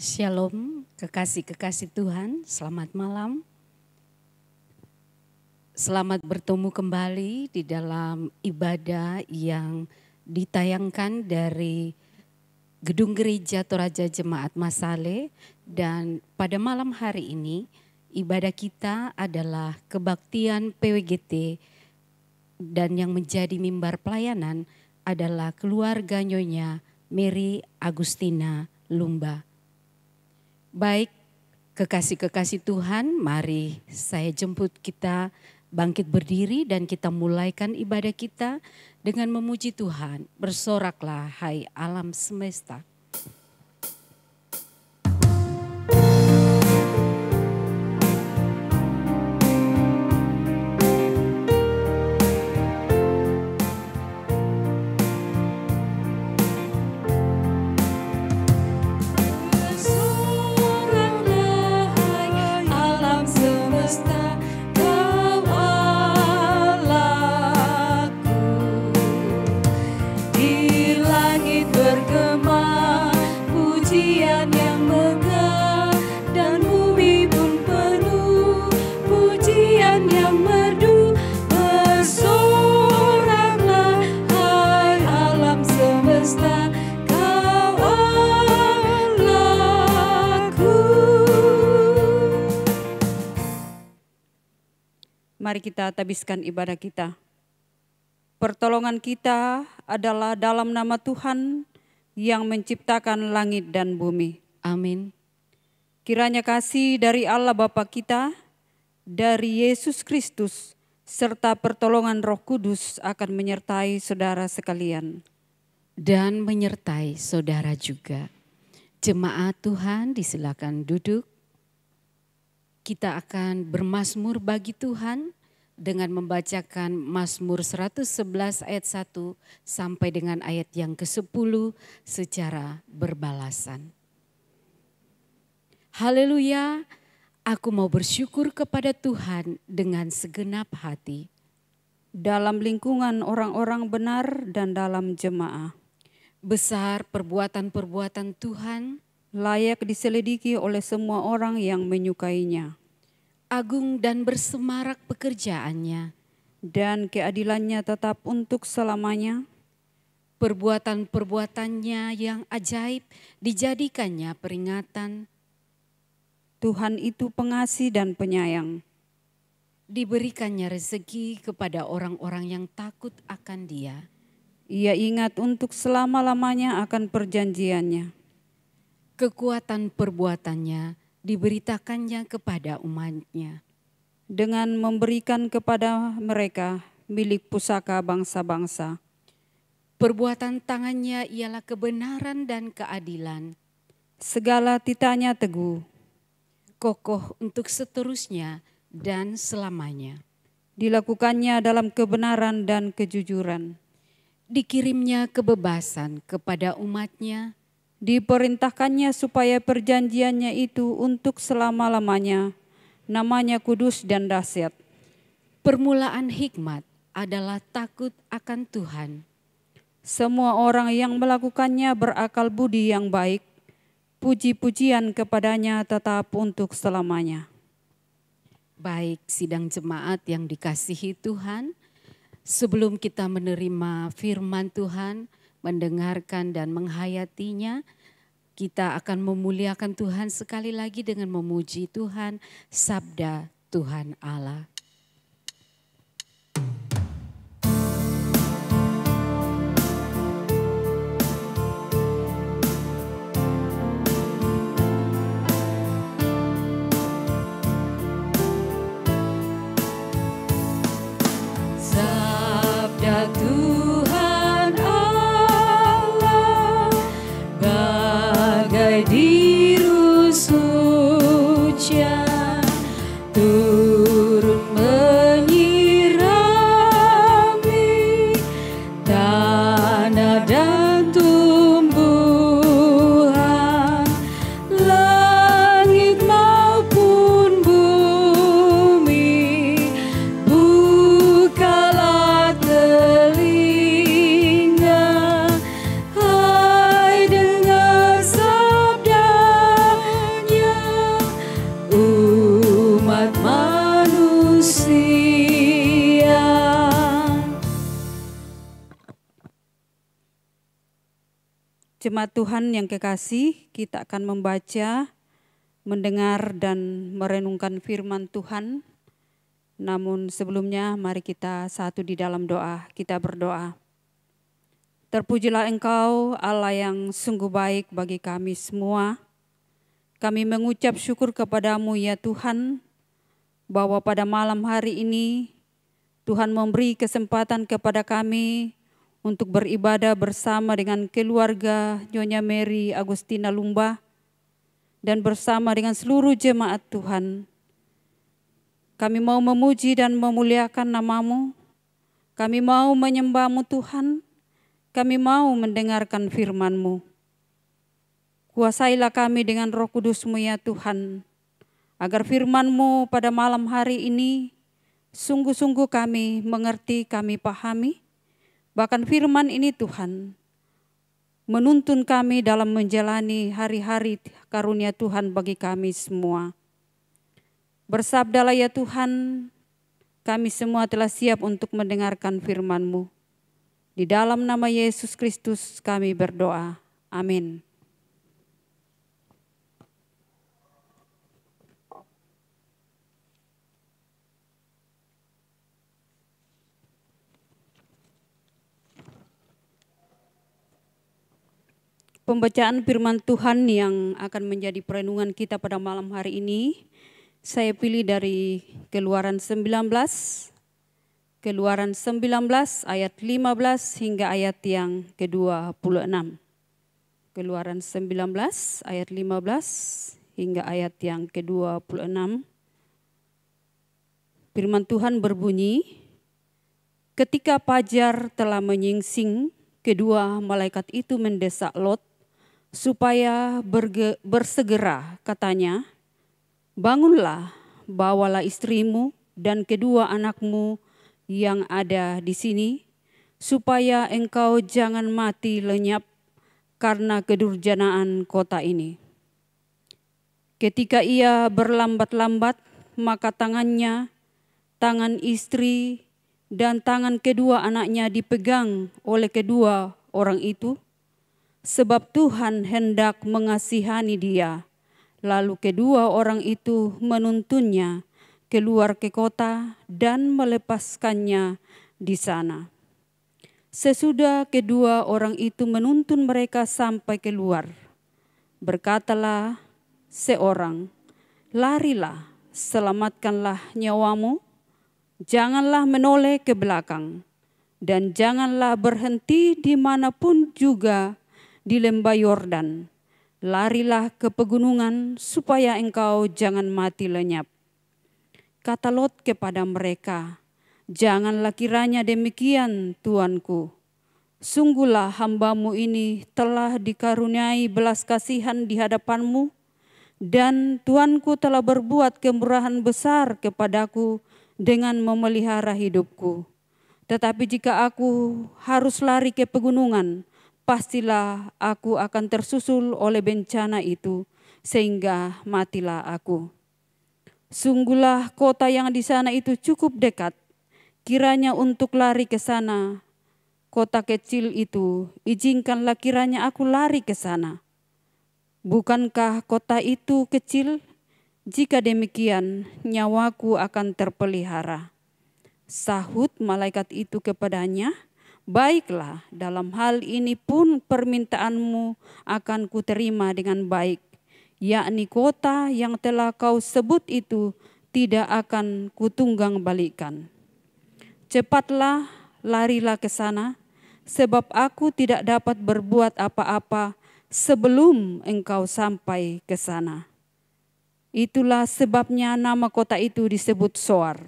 Shalom, kekasih-kekasih Tuhan, selamat malam. Selamat bertemu kembali di dalam ibadah yang ditayangkan dari Gedung Gereja Toraja Jemaat Masale. Dan pada malam hari ini, ibadah kita adalah kebaktian PWGT dan yang menjadi mimbar pelayanan adalah keluarga Nyonya Mary Agustina Lumba. Baik, kekasih-kekasih Tuhan, mari saya jemput kita bangkit berdiri dan kita mulaikan ibadah kita dengan memuji Tuhan. Bersoraklah hai alam semesta. Mari kita tabiskan ibadah kita. Pertolongan kita adalah dalam nama Tuhan yang menciptakan langit dan bumi. Amin. Kiranya kasih dari Allah Bapa kita, dari Yesus Kristus, serta pertolongan Roh Kudus akan menyertai saudara sekalian. Dan menyertai saudara juga. Jemaat Tuhan disilakan duduk. Kita akan bermazmur bagi Tuhan dengan membacakan Mazmur 111 ayat 1 sampai dengan ayat yang ke-10 secara berbalasan. Haleluya, aku mau bersyukur kepada Tuhan dengan segenap hati. Dalam lingkungan orang-orang benar dan dalam jemaah. Besar perbuatan-perbuatan Tuhan, layak diselidiki oleh semua orang yang menyukainya. Agung dan bersemarak pekerjaannya, dan keadilannya tetap untuk selamanya. Perbuatan-perbuatannya yang ajaib dijadikannya peringatan. Tuhan itu pengasih dan penyayang. Diberikannya rezeki kepada orang-orang yang takut akan Dia. Ia ingat untuk selama-lamanya akan perjanjiannya. Kekuatan perbuatannya diberitakannya kepada umatnya. Dengan memberikan kepada mereka milik pusaka bangsa-bangsa. Perbuatan tangannya ialah kebenaran dan keadilan. Segala titanya teguh, kokoh untuk seterusnya dan selamanya. Dilakukannya dalam kebenaran dan kejujuran. Dikirimnya kebebasan kepada umatnya. Diperintahkannya supaya perjanjiannya itu untuk selama-lamanya, namanya kudus dan dahsyat. Permulaan hikmat adalah takut akan Tuhan. Semua orang yang melakukannya berakal budi yang baik, puji-pujian kepadanya tetap untuk selamanya. Baik sidang jemaat yang dikasihi Tuhan, sebelum kita menerima firman Tuhan, mendengarkan dan menghayatinya, kita akan memuliakan Tuhan sekali lagi dengan memuji Tuhan, sabda Tuhan Allah. Sabda Tuhan Allah bagai dirus hujan turun Jemaat Tuhan yang kekasih, kita akan membaca, mendengar dan merenungkan firman Tuhan. Namun sebelumnya mari kita satu di dalam doa, kita berdoa. Terpujilah Engkau Allah yang sungguh baik bagi kami semua. Kami mengucap syukur kepadamu ya Tuhan, bahwa pada malam hari ini Tuhan memberi kesempatan kepada kami untuk beribadah bersama dengan keluarga Nyonya Mary Agustina Lumba dan bersama dengan seluruh jemaat Tuhan. Kami mau memuji dan memuliakan nama-Mu. Kami mau menyembah-Mu Tuhan. Kami mau mendengarkan firman-Mu. Kuasailah kami dengan Roh Kudus-Mu ya Tuhan, agar firman-Mu pada malam hari ini sungguh-sungguh kami mengerti, kami pahami. Bahkan firman ini Tuhan menuntun kami dalam menjalani hari-hari karunia Tuhan bagi kami semua. Bersabdalah ya Tuhan, kami semua telah siap untuk mendengarkan firman-Mu. Di dalam nama Yesus Kristus kami berdoa. Amin. Pembacaan firman Tuhan yang akan menjadi perenungan kita pada malam hari ini, saya pilih dari Keluaran 19 ayat 15 hingga ayat yang ke-26. Keluaran 19 ayat 15 hingga ayat yang ke-26. Firman Tuhan berbunyi, ketika fajar telah menyingsing, kedua malaikat itu mendesak Lot supaya bersegera, katanya, bangunlah, bawalah istrimu dan kedua anakmu yang ada di sini, supaya engkau jangan mati lenyap karena kedurjanaan kota ini. Ketika ia berlambat-lambat, maka tangannya, tangan istri, dan tangan kedua anaknya dipegang oleh kedua orang itu, sebab Tuhan hendak mengasihani dia. Lalu kedua orang itu menuntunnya keluar ke kota dan melepaskannya di sana. Sesudah kedua orang itu menuntun mereka sampai keluar, berkatalah seorang, larilah, selamatkanlah nyawamu, janganlah menoleh ke belakang, dan janganlah berhenti dimanapun juga di lembah Yordan. Larilah ke pegunungan supaya engkau jangan mati lenyap. Kata Lot kepada mereka, janganlah kiranya demikian Tuanku. Sungguhlah hambamu ini telah dikaruniai belas kasihan di hadapanmu, dan Tuanku telah berbuat kemurahan besar kepadaku dengan memelihara hidupku. Tetapi jika aku harus lari ke pegunungan, pastilah aku akan tersusul oleh bencana itu, sehingga matilah aku. Sungguhlah kota yang di sana itu cukup dekat, kiranya untuk lari ke sana, kota kecil itu, izinkanlah kiranya aku lari ke sana. Bukankah kota itu kecil? Jika demikian, nyawaku akan terpelihara. Sahut malaikat itu kepadanya, baiklah, dalam hal ini pun permintaanmu akan kuterima dengan baik, yakni kota yang telah kau sebut itu tidak akan kutunggang balikan. Cepatlah, larilah ke sana, sebab aku tidak dapat berbuat apa-apa sebelum engkau sampai ke sana. Itulah sebabnya nama kota itu disebut Zoar.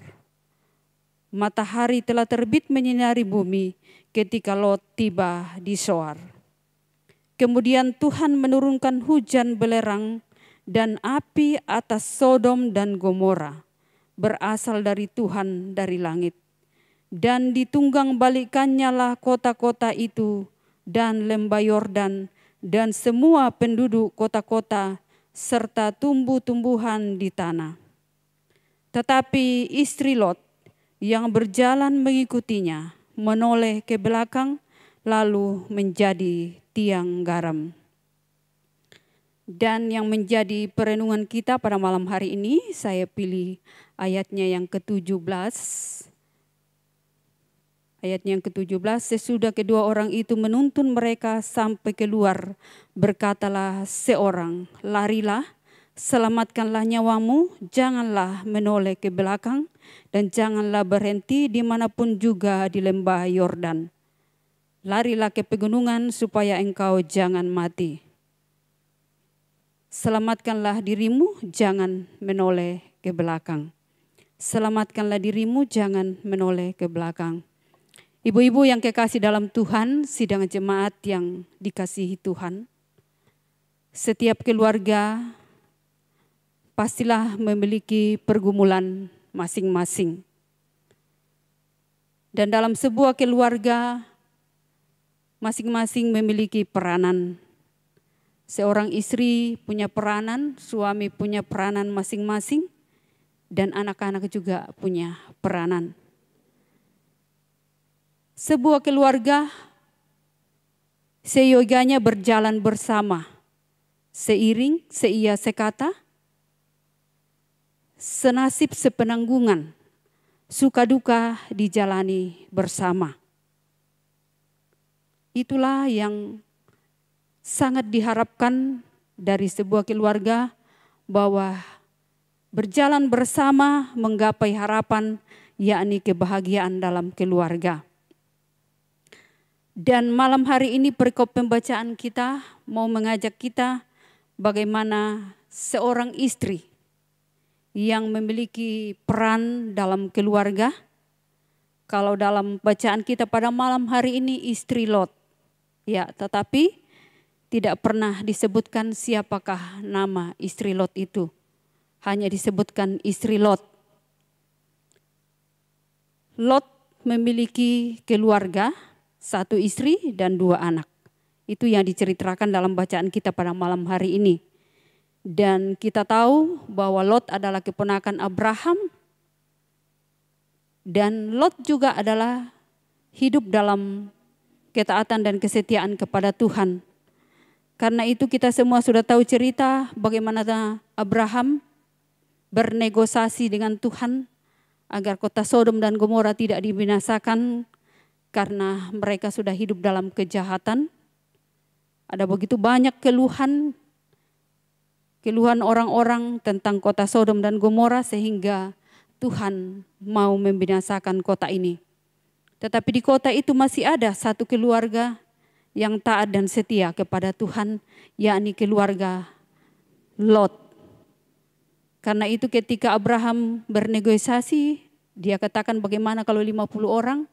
Matahari telah terbit menyinari bumi ketika Lot tiba di Zoar. Kemudian Tuhan menurunkan hujan belerang dan api atas Sodom dan Gomora, berasal dari Tuhan dari langit. Dan ditunggang balikannya lah kota-kota itu dan lembah Yordan dan semua penduduk kota-kota serta tumbuh-tumbuhan di tanah. Tetapi istri Lot yang berjalan mengikutinya menoleh ke belakang lalu menjadi tiang garam. Dan yang menjadi perenungan kita pada malam hari ini, saya pilih ayatnya yang ke-17. Ayatnya yang ke-17, sesudah kedua orang itu menuntun mereka sampai keluar, berkatalah seorang, larilah, selamatkanlah nyawamu, janganlah menoleh ke belakang, dan janganlah berhenti dimanapun juga di lembah Yordan. Larilah ke pegunungan supaya engkau jangan mati. Selamatkanlah dirimu, jangan menoleh ke belakang. Selamatkanlah dirimu, jangan menoleh ke belakang. Ibu-ibu yang kekasih dalam Tuhan, sidang jemaat yang dikasihi Tuhan, setiap keluarga pastilah memiliki pergumulan masing-masing. Dan dalam sebuah keluarga, masing-masing memiliki peranan. Seorang istri punya peranan, suami punya peranan masing-masing, dan anak-anak juga punya peranan. Sebuah keluarga seyogianya berjalan bersama, seiring, seia sekata, senasib sepenanggungan, suka duka dijalani bersama. Itulah yang sangat diharapkan dari sebuah keluarga, bahwa berjalan bersama menggapai harapan, yakni kebahagiaan dalam keluarga. Dan malam hari ini perikop pembacaan kita mau mengajak kita bagaimana seorang istri yang memiliki peran dalam keluarga. Kalau dalam bacaan kita pada malam hari ini istri Lot. Ya, tetapi tidak pernah disebutkan siapakah nama istri Lot itu. Hanya disebutkan istri Lot. Lot memiliki keluarga, 1 istri dan 2 anak. Itu yang diceritakan dalam bacaan kita pada malam hari ini. Dan kita tahu bahwa Lot adalah keponakan Abraham. Dan Lot juga adalah hidup dalam ketaatan dan kesetiaan kepada Tuhan. Karena itu kita semua sudah tahu cerita bagaimana Abraham bernegosiasi dengan Tuhan agar kota Sodom dan Gomora tidak dibinasakan karena mereka sudah hidup dalam kejahatan. Ada begitu banyak keluhan orang-orang tentang kota Sodom dan Gomora sehingga Tuhan mau membinasakan kota ini. Tetapi di kota itu masih ada 1 keluarga yang taat dan setia kepada Tuhan, yakni keluarga Lot. Karena itu ketika Abraham bernegosiasi, dia katakan bagaimana kalau 50 orang,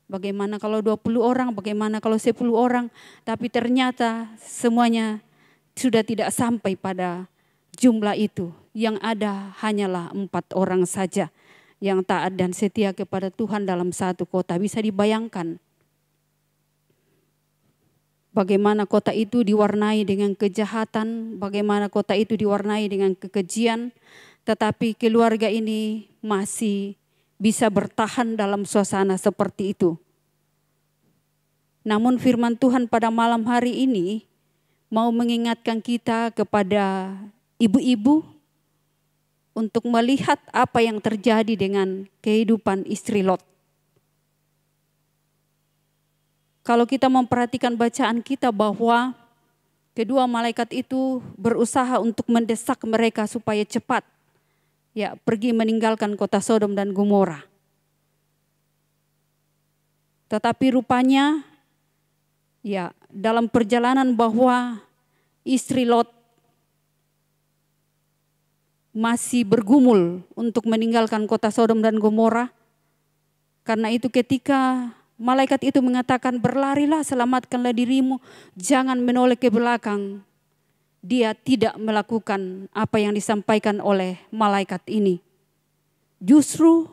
bagaimana kalau 20 orang, bagaimana kalau 10 orang. Tapi ternyata semuanya sudah tidak sampai pada jumlah itu. Yang ada hanyalah 4 orang saja yang taat dan setia kepada Tuhan dalam 1 kota. Bisa dibayangkan bagaimana kota itu diwarnai dengan kejahatan, bagaimana kota itu diwarnai dengan kekejian, tetapi keluarga ini masih bisa bertahan dalam suasana seperti itu. Namun firman Tuhan pada malam hari ini mau mengingatkan kita kepada ibu-ibu untuk melihat apa yang terjadi dengan kehidupan istri Lot. Kalau kita memperhatikan bacaan kita bahwa kedua malaikat itu berusaha untuk mendesak mereka supaya cepat pergi meninggalkan kota Sodom dan Gomora. Tetapi rupanya dalam perjalanan bahwa istri Lot masih bergumul untuk meninggalkan kota Sodom dan Gomora. Karena itu ketika malaikat itu mengatakan berlarilah, selamatkanlah dirimu, jangan menoleh ke belakang. Dia tidak melakukan apa yang disampaikan oleh malaikat ini. Justru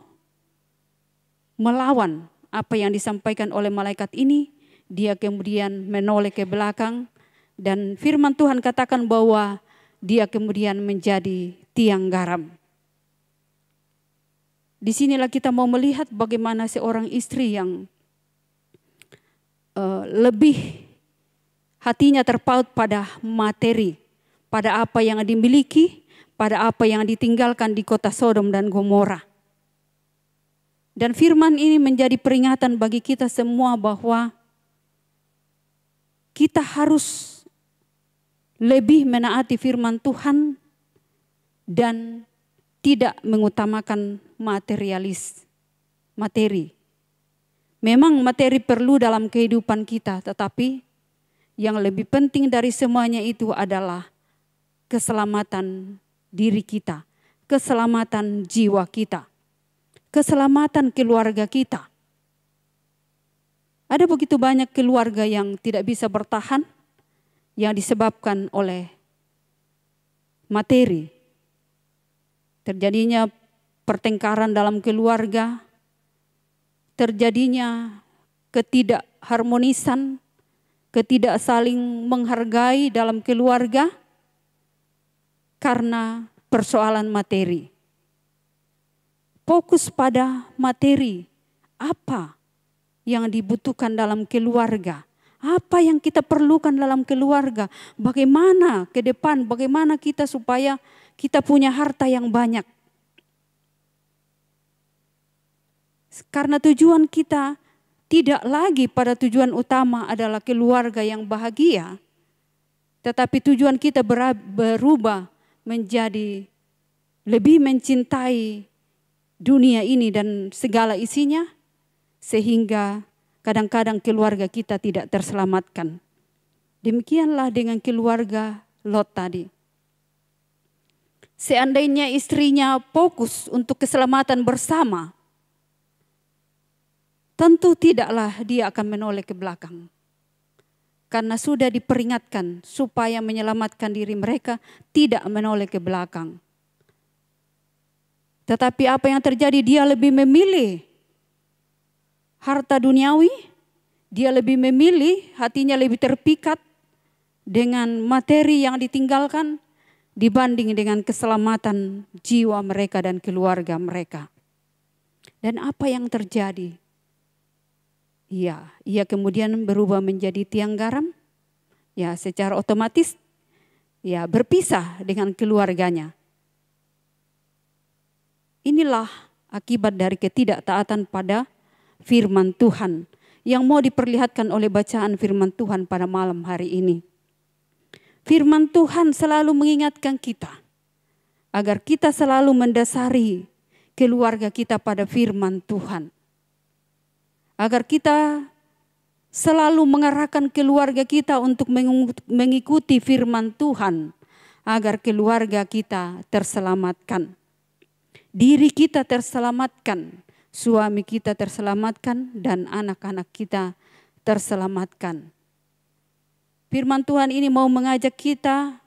melawan apa yang disampaikan oleh malaikat ini. Dia kemudian menoleh ke belakang dan firman Tuhan katakan bahwa dia kemudian menjadi tiang garam. Disinilah kita mau melihat bagaimana seorang istri yang lebih hatinya terpaut pada materi, pada apa yang dimiliki, pada apa yang ditinggalkan di kota Sodom dan Gomora. Dan firman ini menjadi peringatan bagi kita semua bahwa kita harus lebih menaati firman Tuhan dan tidak mengutamakan materi. Memang materi perlu dalam kehidupan kita, tetapi yang lebih penting dari semuanya itu adalah keselamatan diri kita, keselamatan jiwa kita, keselamatan keluarga kita. Ada begitu banyak keluarga yang tidak bisa bertahan yang disebabkan oleh materi. Terjadinya pertengkaran dalam keluarga, terjadinya ketidakharmonisan, ketidak saling menghargai dalam keluarga karena persoalan materi. Fokus pada materi, apa yang dibutuhkan dalam keluarga, apa yang kita perlukan dalam keluarga, bagaimana ke depan, bagaimana kita supaya kita punya harta yang banyak. Karena tujuan kita tidak lagi pada tujuan utama adalah keluarga yang bahagia, tetapi tujuan kita berubah menjadi lebih mencintai dunia ini dan segala isinya, sehingga kadang-kadang keluarga kita tidak terselamatkan. Demikianlah dengan keluarga Lot tadi. Seandainya istrinya fokus untuk keselamatan bersama, tentu tidaklah dia akan menoleh ke belakang. Karena sudah diperingatkan supaya menyelamatkan diri mereka tidak menoleh ke belakang. Tetapi apa yang terjadi, dia lebih memilih harta duniawi, dia lebih memilih, hatinya lebih terpikat dengan materi yang ditinggalkan dibanding dengan keselamatan jiwa mereka dan keluarga mereka. Dan apa yang terjadi? Ia kemudian berubah menjadi tiang garam, secara otomatis berpisah dengan keluarganya. Inilah akibat dari ketidaktaatan pada firman Tuhan yang mau diperlihatkan oleh bacaan firman Tuhan pada malam hari ini. Firman Tuhan selalu mengingatkan kita agar kita selalu mendasari keluarga kita pada firman Tuhan. Agar kita selalu mengarahkan keluarga kita untuk mengikuti firman Tuhan, agar keluarga kita terselamatkan. Diri kita terselamatkan, suami kita terselamatkan, dan anak-anak kita terselamatkan. Firman Tuhan ini mau mengajak kita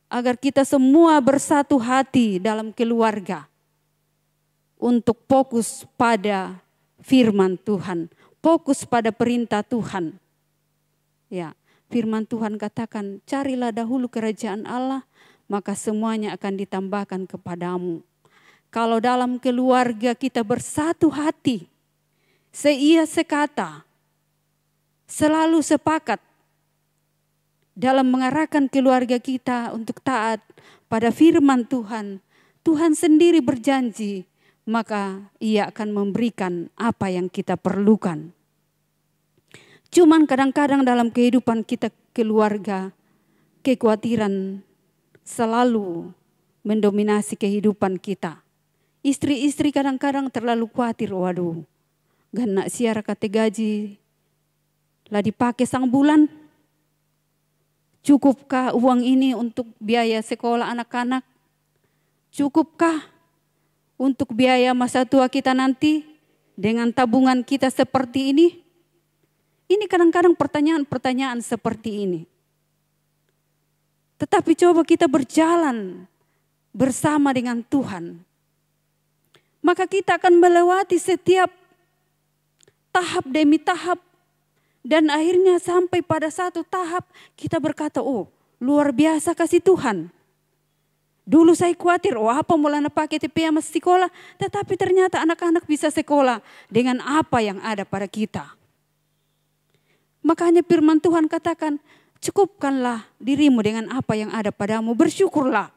agar kita semua bersatu hati dalam keluarga untuk fokus pada firman Tuhan, fokus pada perintah Tuhan. Firman Tuhan katakan, carilah dahulu kerajaan Allah, maka semuanya akan ditambahkan kepadamu. Kalau dalam keluarga kita bersatu hati, seia sekata, selalu sepakat dalam mengarahkan keluarga kita untuk taat pada firman Tuhan, Tuhan sendiri berjanji, maka Ia akan memberikan apa yang kita perlukan. Cuman kadang-kadang dalam kehidupan kita keluarga, kekhawatiran selalu mendominasi kehidupan kita. Istri-istri kadang-kadang terlalu khawatir, waduh, gana siara kate gaji lah dipakai sang bulan. Cukupkah uang ini untuk biaya sekolah anak-anak? Cukupkah untuk biaya masa tua kita nanti dengan tabungan kita seperti ini? Ini kadang-kadang pertanyaan-pertanyaan seperti ini. Tetapi coba kita berjalan bersama dengan Tuhan. Maka kita akan melewati setiap tahap demi tahap. Dan akhirnya sampai pada satu tahap kita berkata, oh luar biasa kasih Tuhan. Dulu saya khawatir, apa mulanya pakai TPA masih sekolah. Tetapi ternyata anak-anak bisa sekolah dengan apa yang ada pada kita. Makanya firman Tuhan katakan, Cukupkanlah dirimu dengan apa yang ada padamu, bersyukurlah.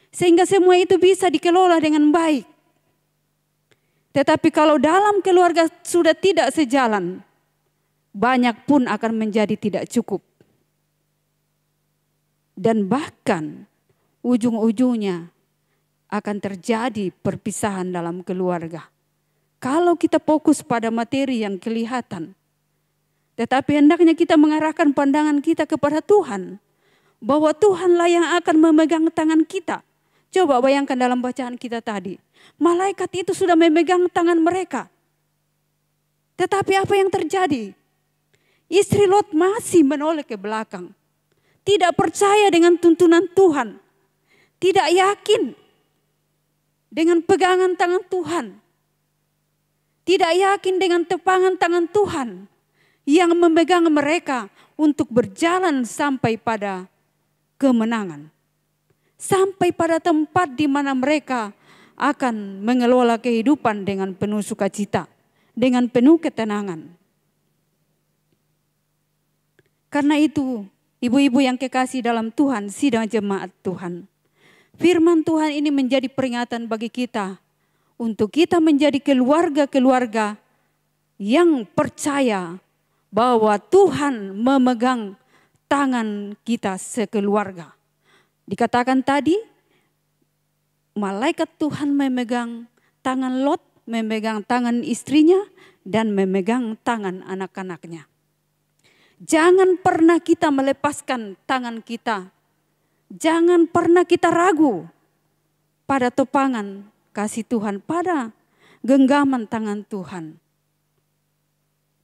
Sehingga semua itu bisa dikelola dengan baik. Tetapi kalau dalam keluarga sudah tidak sejalan, banyak pun akan menjadi tidak cukup. Dan bahkan ujung-ujungnya akan terjadi perpisahan dalam keluarga. Kalau kita fokus pada materi yang kelihatan, tetapi hendaknya kita mengarahkan pandangan kita kepada Tuhan, bahwa Tuhanlah yang akan memegang tangan kita. Coba bayangkan dalam bacaan kita tadi, malaikat itu sudah memegang tangan mereka. Tetapi apa yang terjadi? Istri Lot masih menoleh ke belakang. Tidak percaya dengan tuntunan Tuhan. Tidak yakin dengan pegangan tangan Tuhan. Tidak yakin dengan tepangan tangan Tuhan yang memegang mereka untuk berjalan sampai pada kemenangan. Sampai pada tempat di mana mereka akan mengelola kehidupan dengan penuh sukacita, dengan penuh ketenangan. Karena itu, ibu-ibu yang kekasih dalam Tuhan, sidang jemaat Tuhan, firman Tuhan ini menjadi peringatan bagi kita untuk kita menjadi keluarga-keluarga yang percaya bahwa Tuhan memegang tangan kita sekeluarga. Dikatakan tadi, malaikat Tuhan memegang tangan Lot, memegang tangan istrinya, dan memegang tangan anak-anaknya. Jangan pernah kita melepaskan tangan kita. Jangan pernah kita ragu pada topangan kasih Tuhan, pada genggaman tangan Tuhan.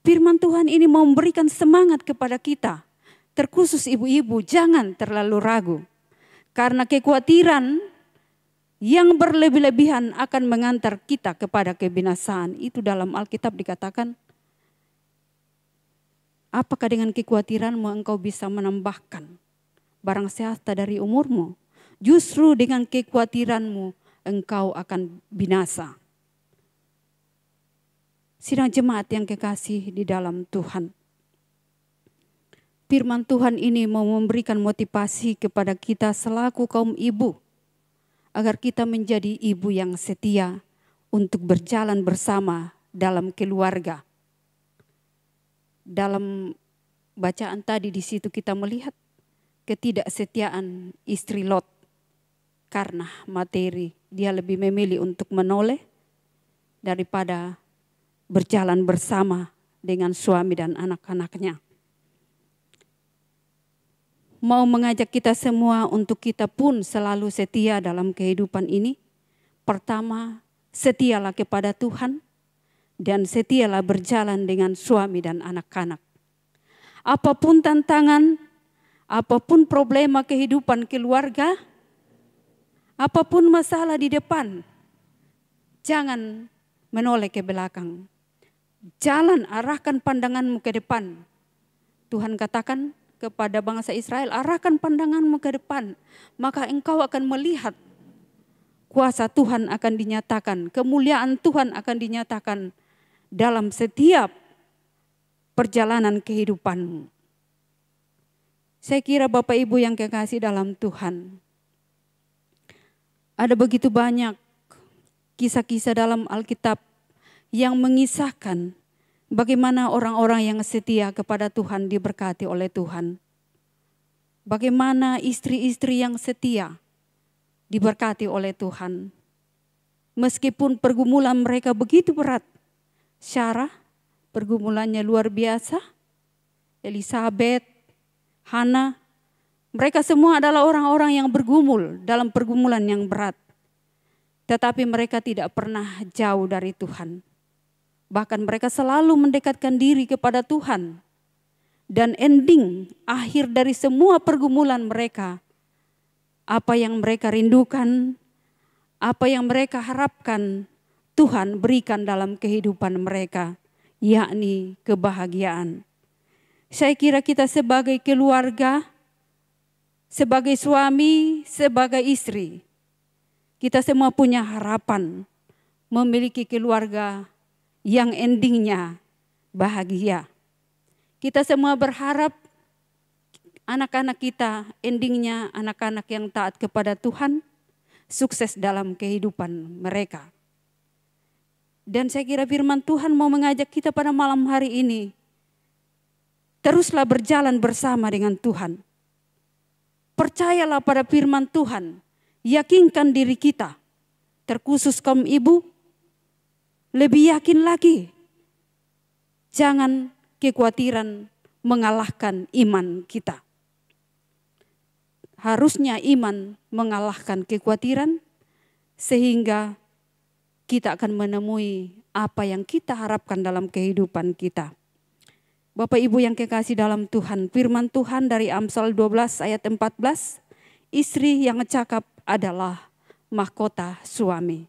Firman Tuhan ini memberikan semangat kepada kita. Terkhusus ibu-ibu, jangan terlalu ragu. Karena kekhawatiran yang berlebih-lebihan akan mengantar kita kepada kebinasaan. Itu dalam Alkitab dikatakan, apakah dengan kekhawatiranmu engkau bisa menambahkan barang sehasta dari umurmu? Justru dengan kekhawatiranmu engkau akan binasa. Sidang jemaat yang kekasih di dalam Tuhan. Firman Tuhan ini mau memberikan motivasi kepada kita selaku kaum ibu, agar kita menjadi ibu yang setia untuk berjalan bersama dalam keluarga. Dalam bacaan tadi di situ kita melihat ketidaksetiaan istri Lot. Karena materi, dia lebih memilih untuk menoleh daripada berjalan bersama dengan suami dan anak-anaknya. Mau mengajak kita semua untuk kita pun selalu setia dalam kehidupan ini. Pertama, setialah kepada Tuhan dan setialah berjalan dengan suami dan anak-anak. Apapun tantangan, apapun problema kehidupan keluarga, apapun masalah di depan, jangan menoleh ke belakang. Jalan, arahkan pandanganmu ke depan. Tuhan katakan kepada bangsa Israel, arahkan pandanganmu ke depan, maka engkau akan melihat kuasa Tuhan akan dinyatakan, kemuliaan Tuhan akan dinyatakan dalam setiap perjalanan kehidupanmu. Saya kira Bapak Ibu yang kekasih dalam Tuhan, ada begitu banyak kisah-kisah dalam Alkitab yang mengisahkan bagaimana orang-orang yang setia kepada Tuhan diberkati oleh Tuhan. Bagaimana istri-istri yang setia diberkati oleh Tuhan. Meskipun pergumulan mereka begitu berat. Sarah, pergumulannya luar biasa. Elisabeth, Hana, mereka semua adalah orang-orang yang bergumul dalam pergumulan yang berat. Tetapi mereka tidak pernah jauh dari Tuhan. Bahkan mereka selalu mendekatkan diri kepada Tuhan. Dan ending, akhir dari semua pergumulan mereka, apa yang mereka rindukan, apa yang mereka harapkan, Tuhan berikan dalam kehidupan mereka, yakni kebahagiaan. Saya kira kita sebagai keluarga, sebagai suami, sebagai istri, kita semua punya harapan memiliki keluarga yang endingnya bahagia. Kita semua berharap anak-anak kita endingnya anak-anak yang taat kepada Tuhan, sukses dalam kehidupan mereka. Dan saya kira firman Tuhan mau mengajak kita pada malam hari ini, teruslah berjalan bersama dengan Tuhan. Percayalah pada firman Tuhan, yakinkan diri kita, terkhusus kaum ibu, lebih yakin lagi. Jangan kekhawatiran mengalahkan iman kita. Harusnya iman mengalahkan kekhawatiran sehingga kita akan menemui apa yang kita harapkan dalam kehidupan kita. Bapak Ibu yang kekasih dalam Tuhan, firman Tuhan dari Amsal 12 ayat 14, istri yang cakap adalah mahkota suami.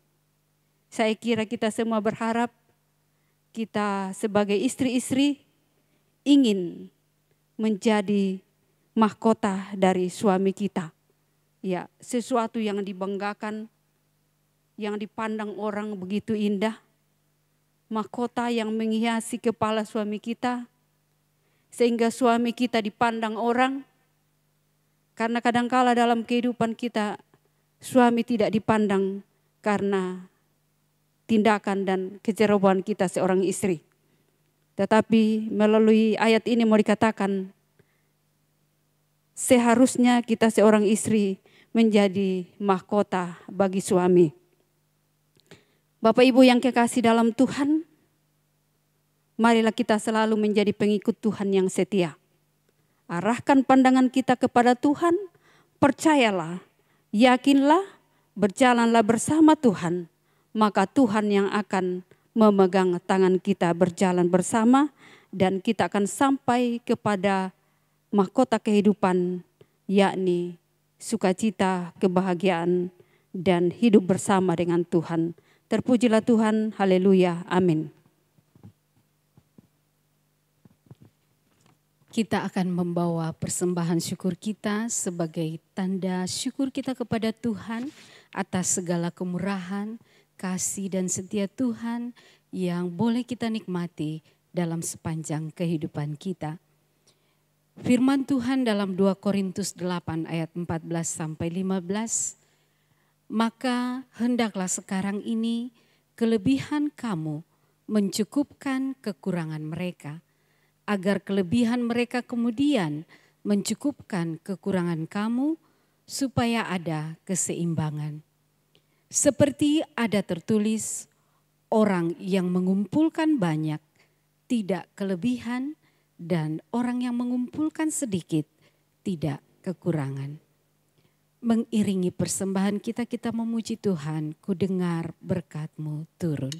Saya kira kita semua berharap kita sebagai istri-istri ingin menjadi mahkota dari suami kita. Ya, sesuatu yang dibanggakan, yang dipandang orang begitu indah. Mahkota yang menghiasi kepala suami kita, sehingga suami kita dipandang orang. Karena kadangkala dalam kehidupan kita, suami tidak dipandang karena tindakan dan kecerobohan kita seorang istri. Tetapi melalui ayat ini mau dikatakan, seharusnya kita seorang istri menjadi mahkota bagi suami. Bapak Ibu yang kekasih dalam Tuhan, marilah kita selalu menjadi pengikut Tuhan yang setia. Arahkan pandangan kita kepada Tuhan, percayalah, yakinlah, berjalanlah bersama Tuhan. Maka Tuhan yang akan memegang tangan kita berjalan bersama dan kita akan sampai kepada mahkota kehidupan, yakni sukacita, kebahagiaan, dan hidup bersama dengan Tuhan. Terpujilah Tuhan, haleluya, amin. Kita akan membawa persembahan syukur kita sebagai tanda syukur kita kepada Tuhan atas segala kemurahan, kasih dan setia Tuhan yang boleh kita nikmati dalam sepanjang kehidupan kita. Firman Tuhan dalam 2 Korintus 8 ayat 14 sampai 15. Maka hendaklah sekarang ini kelebihan kamu mencukupkan kekurangan mereka, agar kelebihan mereka kemudian mencukupkan kekurangan kamu, supaya ada keseimbangan. Seperti ada tertulis, orang yang mengumpulkan banyak tidak kelebihan, dan orang yang mengumpulkan sedikit tidak kekurangan. Mengiringi persembahan kita, kita memuji Tuhan, ku dengar berkat-Mu turun.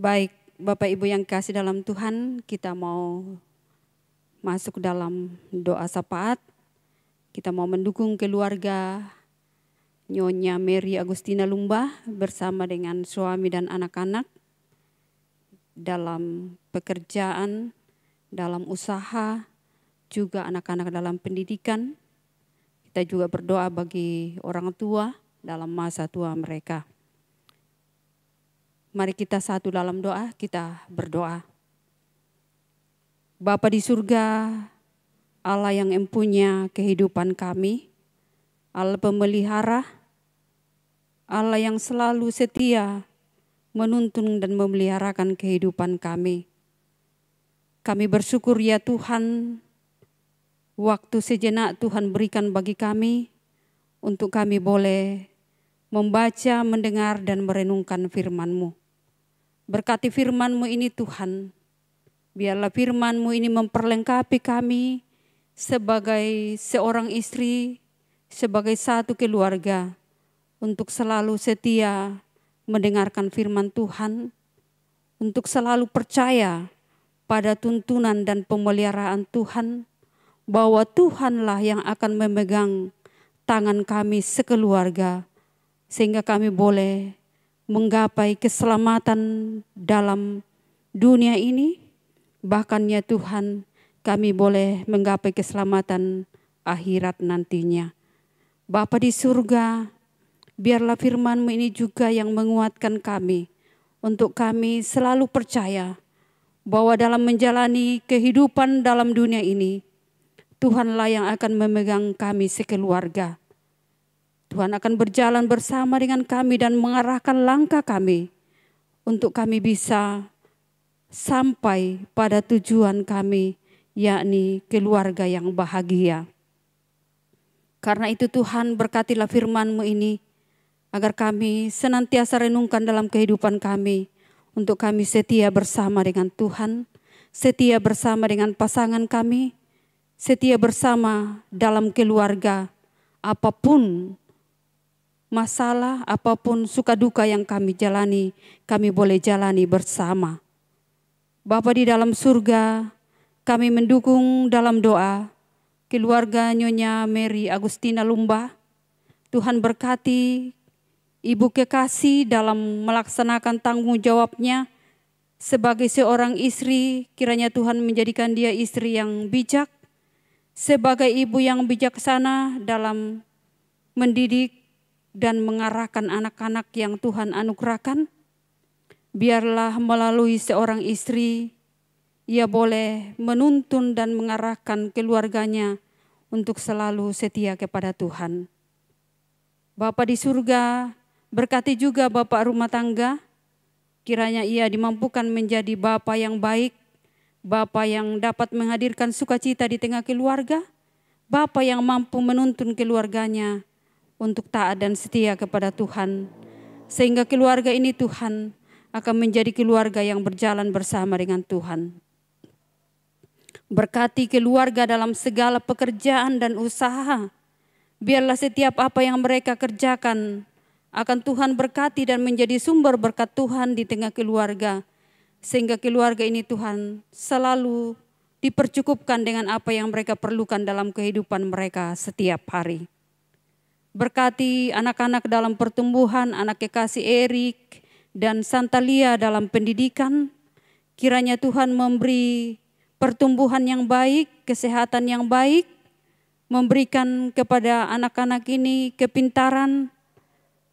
Baik, Bapak Ibu yang kasih dalam Tuhan, kita mau masuk dalam doa syafaat. Kita mau mendukung keluarga Nyonya Mary Agustina Lumba bersama dengan suami dan anak-anak dalam pekerjaan, dalam usaha, juga anak-anak dalam pendidikan. Kita juga berdoa bagi orang tua dalam masa tua mereka. Mari kita satu dalam doa, kita berdoa. Bapa di surga, Allah yang empunya kehidupan kami, Allah pemelihara, Allah yang selalu setia menuntun dan memeliharakan kehidupan kami. Kami bersyukur ya Tuhan, waktu sejenak Tuhan berikan bagi kami untuk kami boleh membaca, mendengar, dan merenungkan firman-Mu. Berkati firman-Mu ini Tuhan, biarlah firman-Mu ini memperlengkapi kami sebagai seorang istri, sebagai satu keluarga, untuk selalu setia mendengarkan firman Tuhan, untuk selalu percaya pada tuntunan dan pemeliharaan Tuhan, bahwa Tuhanlah yang akan memegang tangan kami sekeluarga, sehingga kami boleh menggapai keselamatan dalam dunia ini, bahkan ya Tuhan, kami boleh menggapai keselamatan akhirat nantinya. Bapa di surga, biarlah firman-Mu ini juga yang menguatkan kami, untuk kami selalu percaya bahwa dalam menjalani kehidupan dalam dunia ini, Tuhanlah yang akan memegang kami sekeluarga. Tuhan akan berjalan bersama dengan kami dan mengarahkan langkah kami, untuk kami bisa sampai pada tujuan kami, yakni keluarga yang bahagia. Karena itu Tuhan, berkatilah firman-Mu ini, agar kami senantiasa renungkan dalam kehidupan kami, untuk kami setia bersama dengan Tuhan, setia bersama dengan pasangan kami, setia bersama dalam keluarga. Apapun masalah, apapun suka duka yang kami jalani, kami boleh jalani bersama. Bapa di dalam surga, kami mendukung dalam doa keluarga Nyonya Mary Agustina Lumba. Tuhan berkati Ibu Kekasih dalam melaksanakan tanggung jawabnya sebagai seorang istri. Kiranya Tuhan menjadikan dia istri yang bijak, sebagai ibu yang bijaksana dalam mendidik dan mengarahkan anak-anak yang Tuhan anugerahkan. Biarlah melalui seorang istri, ia boleh menuntun dan mengarahkan keluarganya untuk selalu setia kepada Tuhan. Bapa di surga, berkati juga bapak rumah tangga, kiranya ia dimampukan menjadi bapa yang baik, bapa yang dapat menghadirkan sukacita di tengah keluarga, bapa yang mampu menuntun keluarganya untuk taat dan setia kepada Tuhan, sehingga keluarga ini Tuhan akan menjadi keluarga yang berjalan bersama dengan Tuhan. Berkati keluarga dalam segala pekerjaan dan usaha. Biarlah setiap apa yang mereka kerjakan akan Tuhan berkati dan menjadi sumber berkat Tuhan di tengah keluarga. Sehingga keluarga ini Tuhan selalu dipercukupkan dengan apa yang mereka perlukan dalam kehidupan mereka setiap hari. Berkati anak-anak dalam pertumbuhan, anak kekasih Erik dan Santalia dalam pendidikan. Kiranya Tuhan memberi pertumbuhan yang baik, kesehatan yang baik, memberikan kepada anak-anak ini kepintaran,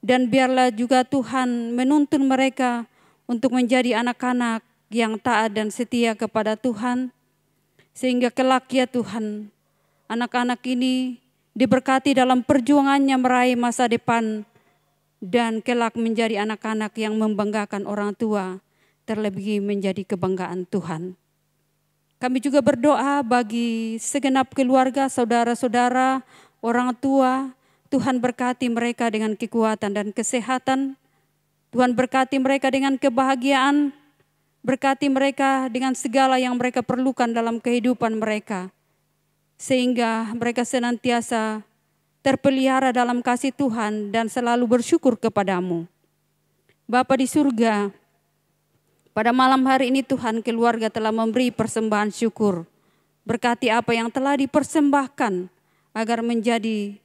dan biarlah juga Tuhan menuntun mereka untuk menjadi anak-anak yang taat dan setia kepada Tuhan, sehingga kelak ya Tuhan, anak-anak ini diberkati dalam perjuangannya meraih masa depan, dan kelak menjadi anak-anak yang membanggakan orang tua, terlebih menjadi kebanggaan Tuhan. Kami juga berdoa bagi segenap keluarga, saudara-saudara, orang tua. Tuhan berkati mereka dengan kekuatan dan kesehatan. Tuhan berkati mereka dengan kebahagiaan. Berkati mereka dengan segala yang mereka perlukan dalam kehidupan mereka. Sehingga mereka senantiasa terpelihara dalam kasih Tuhan dan selalu bersyukur kepadamu. Bapa di surga, pada malam hari ini Tuhan, keluarga telah memberi persembahan syukur. Berkati apa yang telah dipersembahkan agar menjadi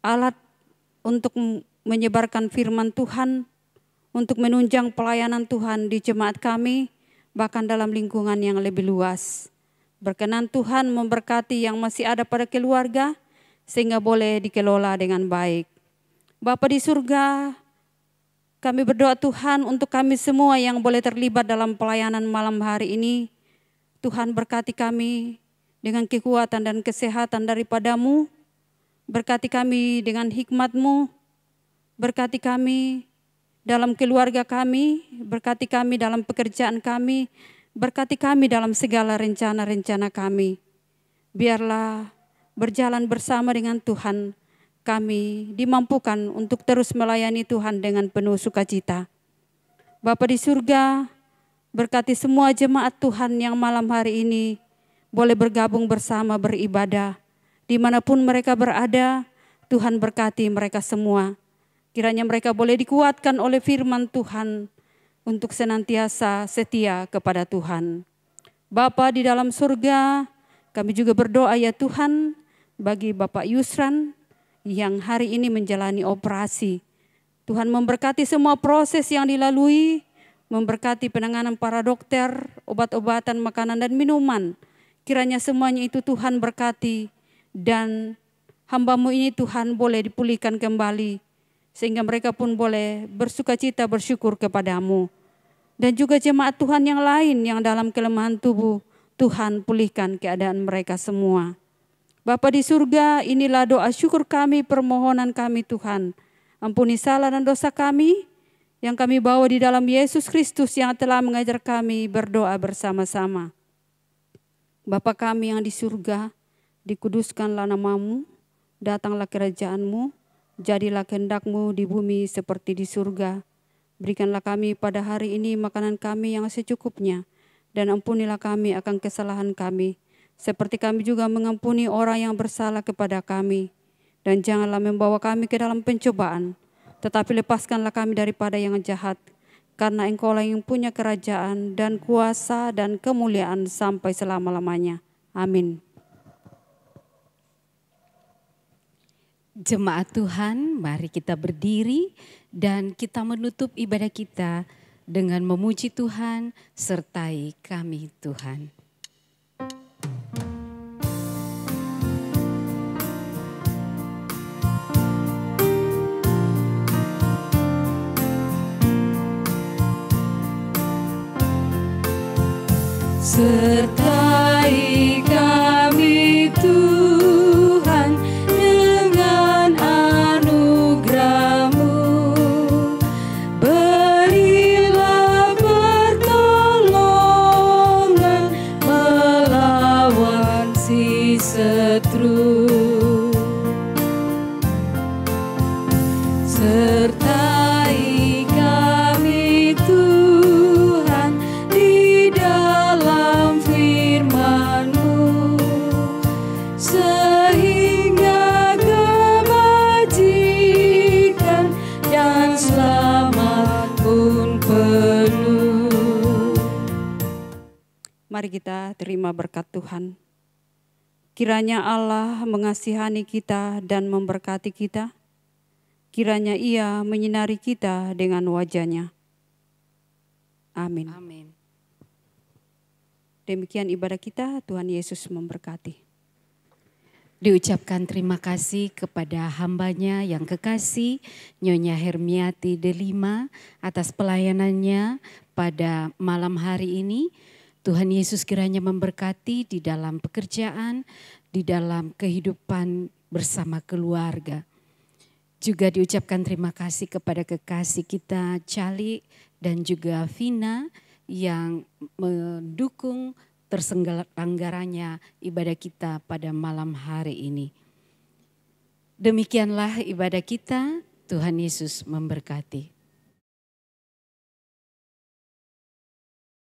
alat untuk menyebarkan firman Tuhan, untuk menunjang pelayanan Tuhan di jemaat kami, bahkan dalam lingkungan yang lebih luas. Berkenan Tuhan memberkati yang masih ada pada keluarga, sehingga boleh dikelola dengan baik. Bapa di surga, kami berdoa Tuhan untuk kami semua yang boleh terlibat dalam pelayanan malam hari ini. Tuhan berkati kami dengan kekuatan dan kesehatan daripada-Mu. Berkati kami dengan hikmat-Mu. Berkati kami dalam keluarga kami, berkati kami dalam pekerjaan kami, berkati kami dalam segala rencana-rencana kami. Biarlah berjalan bersama dengan Tuhan, kami dimampukan untuk terus melayani Tuhan dengan penuh sukacita. Bapa di surga, berkati semua jemaat Tuhan yang malam hari ini boleh bergabung bersama beribadah. Dimanapun mereka berada, Tuhan berkati mereka semua. Kiranya mereka boleh dikuatkan oleh firman Tuhan untuk senantiasa setia kepada Tuhan. Bapa di dalam surga, kami juga berdoa ya Tuhan bagi Bapak Yusran yang hari ini menjalani operasi. Tuhan memberkati semua proses yang dilalui, memberkati penanganan para dokter, obat-obatan, makanan dan minuman. Kiranya semuanya itu Tuhan berkati dan hamba-Mu ini Tuhan boleh dipulihkan kembali. Sehingga mereka pun boleh bersukacita bersyukur kepadamu. Dan juga jemaat Tuhan yang lain yang dalam kelemahan tubuh, Tuhan pulihkan keadaan mereka semua. Bapa di surga, inilah doa syukur kami, permohonan kami Tuhan. Ampuni salah dan dosa kami yang kami bawa di dalam Yesus Kristus yang telah mengajar kami berdoa bersama-sama. Bapa kami yang di surga, dikuduskanlah nama-Mu, datanglah kerajaan-Mu, jadilah kehendak-Mu di bumi seperti di surga. Berikanlah kami pada hari ini makanan kami yang secukupnya, dan ampunilah kami akan kesalahan kami, seperti kami juga mengampuni orang yang bersalah kepada kami. Dan janganlah membawa kami ke dalam pencobaan, tetapi lepaskanlah kami daripada yang jahat, karena Engkau-lah yang punya kerajaan dan kuasa dan kemuliaan sampai selama-lamanya. Amin. Jemaat Tuhan, mari kita berdiri dan kita menutup ibadah kita dengan memuji Tuhan, sertai kami Tuhan. Sertai kami Tuhan dengan anugerah-Mu, berilah pertolongan melawan si setru. Sertai kami Tuhan di dalam firman-Mu, sehingga kebajikan dan selamat pun penuh. Mari kita terima berkat Tuhan. Kiranya Allah mengasihani kita dan memberkati kita. Kiranya Ia menyinari kita dengan wajah-Nya. Amin. Amin. Demikian ibadah kita, Tuhan Yesus memberkati. Diucapkan terima kasih kepada hamba-Nya yang kekasih, Nyonya Hermiati Delima, atas pelayanannya pada malam hari ini. Tuhan Yesus kiranya memberkati di dalam pekerjaan, di dalam kehidupan bersama keluarga. Juga diucapkan terima kasih kepada kekasih kita Cali dan juga Vina yang mendukung terselenggaranya ibadah kita pada malam hari ini. Demikianlah ibadah kita, Tuhan Yesus memberkati.